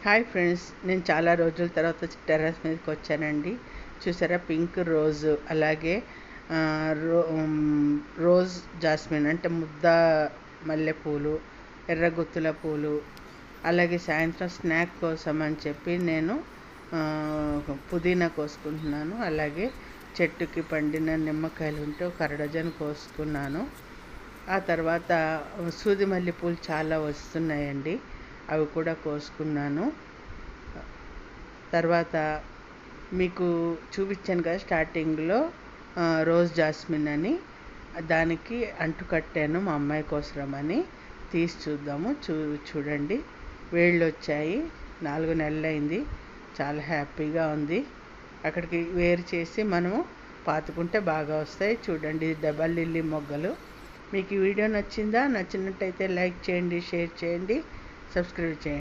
Hi friends, నేను చాలా రోజుల తర్వాత టెర్రస్ మీదకి వచ్చానండి. చూసారా, పింక్ రోజు, అలాగే రోజ్ జాస్మిన్ అంటే ముద్ద మల్లెపూలు, ఎర్రగుత్తుల పూలు, అలాగే సాయంత్రం స్నాక్ కోసం అని చెప్పి నేను పుదీనా కోసుకుంటున్నాను. అలాగే చెట్టుకి పండిన నిమ్మకాయలు ఉంటే ఒక అరడజన్ కోసుకున్నాను. ఆ తర్వాత సూది మల్లెపూలు చాలా వస్తున్నాయండి, అవి కూడా కోసుకున్నాను. తర్వాత మీకు చూపించాను కదా స్టార్టింగ్లో రోజ్ జాస్మిన్ అని, దానికి అంటు కట్టాను మా అమ్మాయి కోసమని. తీసి చూద్దాము. చూడండి, వేళ్ళు వచ్చాయి, 4 నెలలైంది. చాలా హ్యాపీగా ఉంది. అక్కడికి వేరు చేసి మనము పాతుకుంటే బాగా వస్తాయి. చూడండి, డబల్ లిల్లీ మొగ్గలు. మీకు ఈ వీడియో నచ్చినట్టయితే లైక్ చేయండి, షేర్ చేయండి, సబ్స్క్రైబ్ చేయండి.